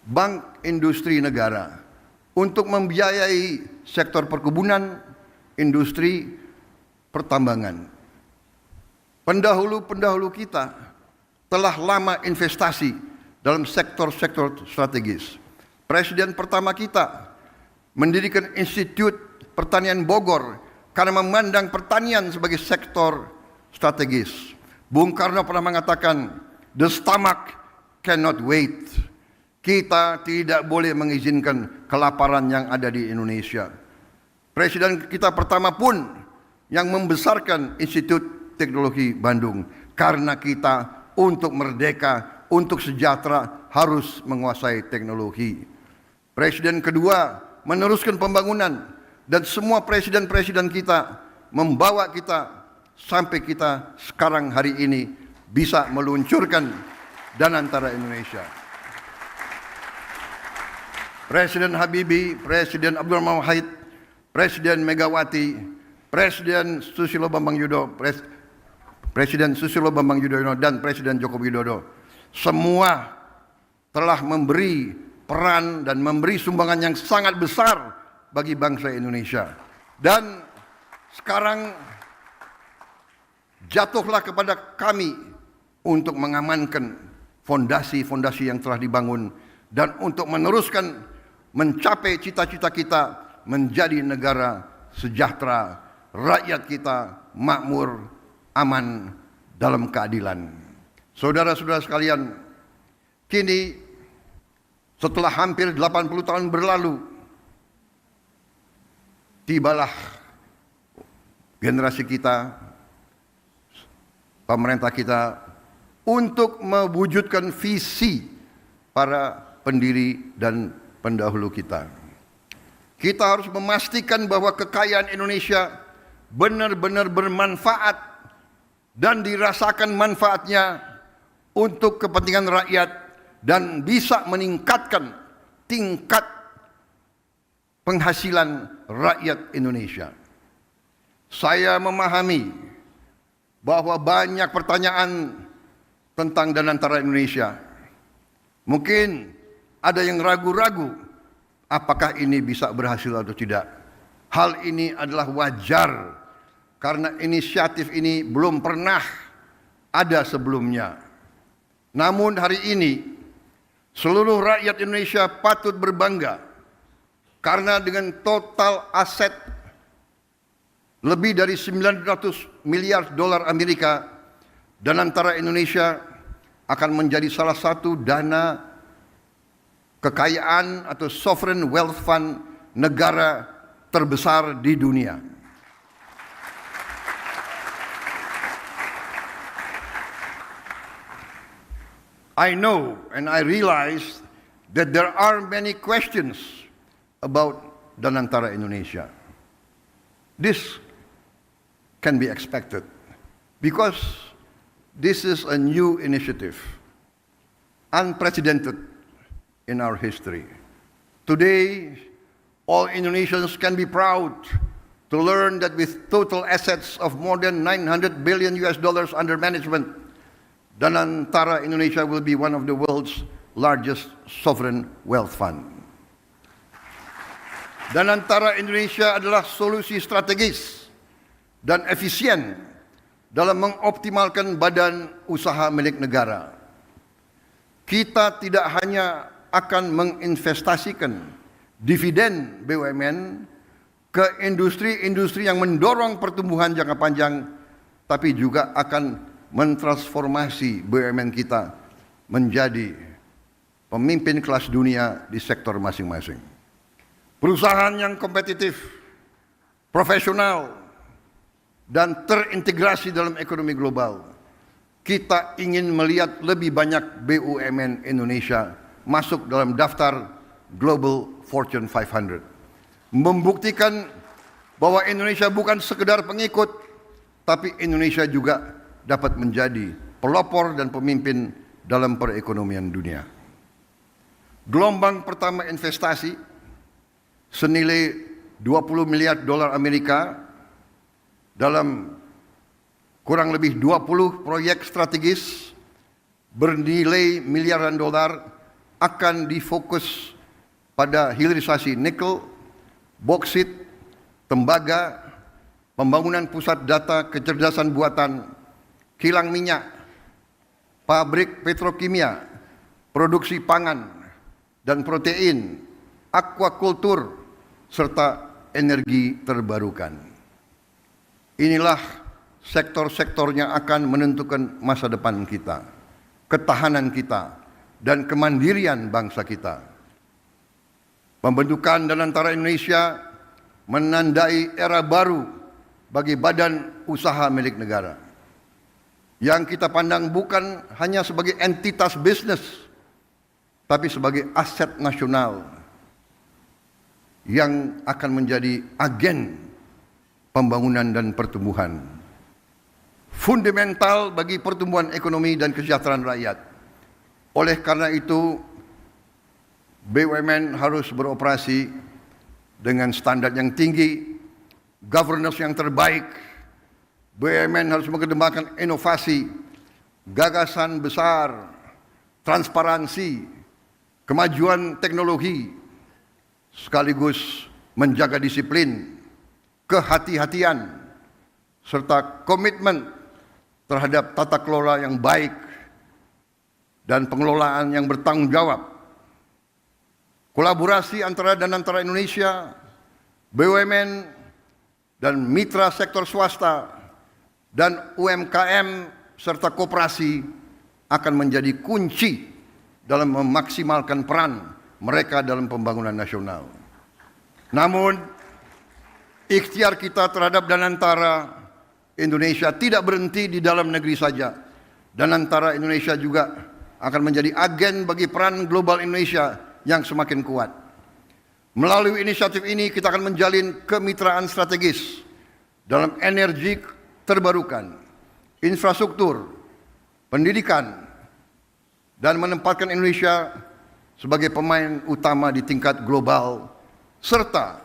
bank industri negara untuk membiayai sektor perkebunan, industri, pertambangan. Pendahulu-pendahulu kita telah lama investasi dalam sektor-sektor strategis. Presiden pertama kita mendirikan Institut Pertanian Bogor karena memandang pertanian sebagai sektor strategis. Bung Karno pernah mengatakan, "The stomach cannot wait." Kita tidak boleh mengizinkan kelaparan yang ada di Indonesia. Presiden kita pertama pun yang membesarkan Institut Teknologi Bandung karena kita untuk merdeka, untuk sejahtera harus menguasai teknologi. Presiden kedua meneruskan pembangunan dan semua presiden-presiden kita membawa kita sampai kita sekarang hari ini bisa meluncurkan Danantara Indonesia. Presiden Habibie, Presiden Abdurrahman Wahid, Presiden Megawati, Presiden Susilo Bambang Yudhoyono, Presiden Susilo Bambang Yudhoyono dan Presiden Joko Widodo semua telah memberi peran dan memberi sumbangan yang sangat besar bagi bangsa Indonesia. Dan sekarang jatuhlah kepada kami untuk mengamankan fondasi-fondasi yang telah dibangun dan untuk meneruskan mencapai cita-cita kita menjadi negara sejahtera, rakyat kita makmur, aman dalam keadilan. Saudara-saudara sekalian, kini setelah hampir 80 tahun berlalu, tibalah generasi kita, pemerintah kita untuk mewujudkan visi para pendiri dan pendahulu kita. Kita harus memastikan bahwa kekayaan Indonesia benar-benar bermanfaat dan dirasakan manfaatnya untuk kepentingan rakyat dan bisa meningkatkan tingkat penghasilan rakyat Indonesia. Saya memahami bahwa banyak pertanyaan tentang Danantara Indonesia. Mungkin ada yang ragu-ragu apakah ini bisa berhasil atau tidak. Hal ini adalah wajar karena inisiatif ini belum pernah ada sebelumnya. Namun hari ini seluruh rakyat Indonesia patut berbangga karena dengan total aset lebih dari 900 miliar dolar Amerika, Danantara Indonesia akan menjadi salah satu dana kekayaan atau sovereign wealth fund negara terbesar di dunia. I know and I realize that there are many questions about Danantara Indonesia. This can be expected because this is a new initiative, unprecedented in our history. Today, all Indonesians can be proud to learn that with total assets of more than $900 billion under management, Danantara Indonesia will be one of the world's largest sovereign wealth fund. Danantara Indonesia adalah solusi strategis dan efisien dalam mengoptimalkan badan usaha milik negara. Kita tidak hanya akan menginvestasikan dividen BUMN ke industri-industri yang mendorong pertumbuhan jangka panjang, tapi juga akan mentransformasi BUMN kita menjadi pemimpin kelas dunia di sektor masing-masing. Perusahaan yang kompetitif, profesional, dan terintegrasi dalam ekonomi global. Kita ingin melihat lebih banyak BUMN Indonesia masuk dalam daftar Global Fortune 500. Membuktikan bahwa Indonesia bukan sekedar pengikut, tapi Indonesia juga dapat menjadi pelopor dan pemimpin dalam perekonomian dunia. Gelombang pertama investasi senilai 20 miliar dolar Amerika dalam kurang lebih 20 proyek strategis bernilai miliaran dolar akan difokus pada hilirisasi nikel, boksit, tembaga, pembangunan pusat data kecerdasan buatan, kilang minyak, pabrik petrokimia, produksi pangan dan protein, aquakultur, serta energi terbarukan. Inilah sektor-sektor yang akan menentukan masa depan kita, ketahanan kita, dan kemandirian bangsa kita. Pembentukan dan antara Indonesia menandai era baru bagi badan usaha milik negara, yang kita pandang bukan hanya sebagai entitas bisnis, tapi sebagai aset nasional yang akan menjadi agen pembangunan dan pertumbuhan, fundamental bagi pertumbuhan ekonomi dan kesejahteraan rakyat. Oleh karena itu, BUMN harus beroperasi dengan standar yang tinggi, governance yang terbaik. BUMN harus mengedepankan inovasi, gagasan besar, transparansi, kemajuan teknologi, sekaligus menjaga disiplin, kehati-hatian, serta komitmen terhadap tata kelola yang baik dan pengelolaan yang bertanggung jawab. Kolaborasi antara Indonesia, BUMN, dan mitra sektor swasta, dan UMKM serta koperasi akan menjadi kunci dalam memaksimalkan peran mereka dalam pembangunan nasional. Namun, ikhtiar kita terhadap Danantara Indonesia tidak berhenti di dalam negeri saja. Danantara Indonesia juga akan menjadi agen bagi peran global Indonesia yang semakin kuat. Melalui inisiatif ini kita akan menjalin kemitraan strategis dalam energi terbarukan, infrastruktur, pendidikan, dan menempatkan Indonesia sebagai pemain utama di tingkat global, serta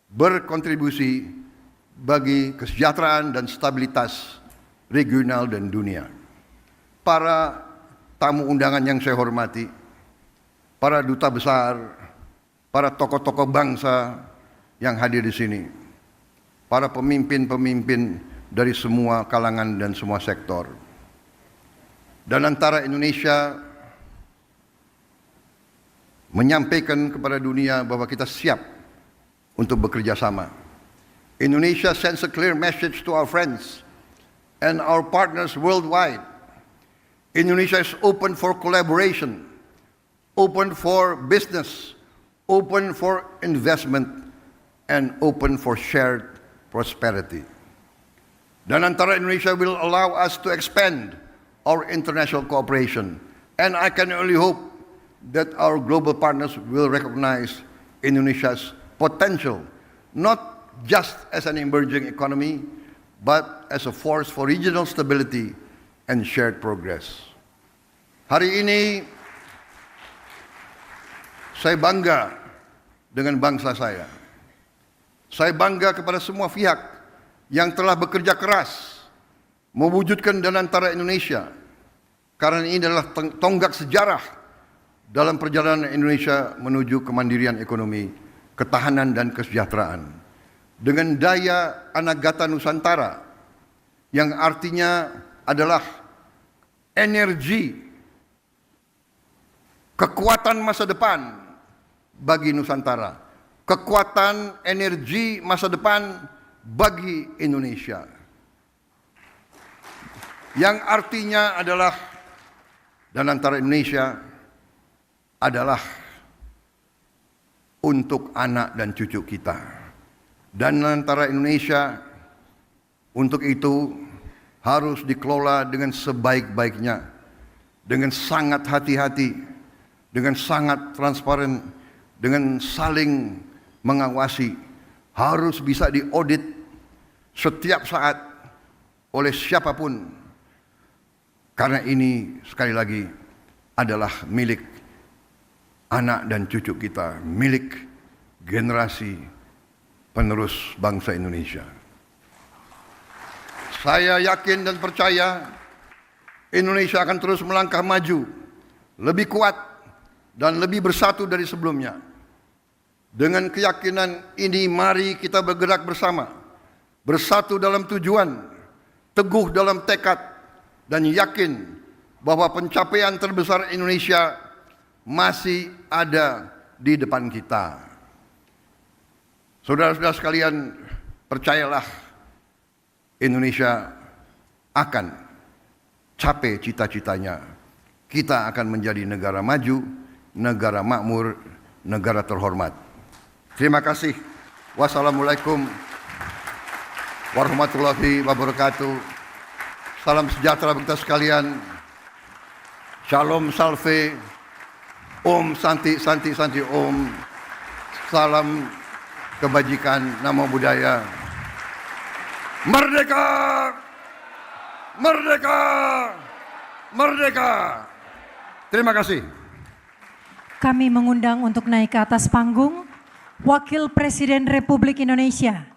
berkontribusi bagi kesejahteraan dan stabilitas regional dan dunia. Para tamu undangan yang saya hormati, para duta besar, para tokoh-tokoh bangsa yang hadir di sini, para pemimpin-pemimpin dari semua kalangan dan semua sektor. Dan antara Indonesia menyampaikan kepada dunia bahwa kita siap untuk bekerja sama. Indonesia sends a clear message to our friends and our partners worldwide. Indonesia is open for collaboration, open for business, open for investment, and open for shared prosperity. Dan antara Indonesia will allow us to expand our international cooperation, and I can only hope that our global partners will recognize Indonesia's potential, not just as an emerging economy, but as a force for regional stability and shared progress. Hari ini saya bangga dengan bangsa saya. Saya bangga kepada semua pihak yang telah bekerja keras mewujudkan Danantara Indonesia, karena ini adalah tonggak sejarah dalam perjalanan Indonesia menuju kemandirian ekonomi, ketahanan dan kesejahteraan. Dengan daya Anagata Nusantara yang artinya adalah energi, kekuatan masa depan bagi Nusantara, kekuatan energi masa depan bagi Indonesia, yang artinya adalah Danantara Indonesia adalah untuk anak dan cucu kita. Dan antara Indonesia untuk itu harus dikelola dengan sebaik-baiknya, dengan sangat hati-hati, dengan sangat transparan, dengan saling mengawasi, harus bisa diaudit setiap saat oleh siapapun, karena ini sekali lagi adalah milik anak dan cucu kita, milik generasi penerus bangsa Indonesia. Saya yakin dan percaya Indonesia akan terus melangkah maju, lebih kuat, dan lebih bersatu dari sebelumnya. Dengan keyakinan ini mari kita bergerak bersama, bersatu dalam tujuan, teguh dalam tekad, dan yakin bahwa pencapaian terbesar Indonesia masih ada di depan kita. Saudara-saudara sekalian, percayalah, Indonesia akan capai cita-citanya. Kita akan menjadi negara maju, negara makmur, negara terhormat. Terima kasih. Wassalamualaikum warahmatullahi wabarakatuh. Salam sejahtera bagi kita sekalian. Shalom salve. Om Santi Santi Santi Om. Salam kebajikan, namo buddhaya. Merdeka! Merdeka! Merdeka! Terima kasih. Kami mengundang untuk naik ke atas panggung Wakil Presiden Republik Indonesia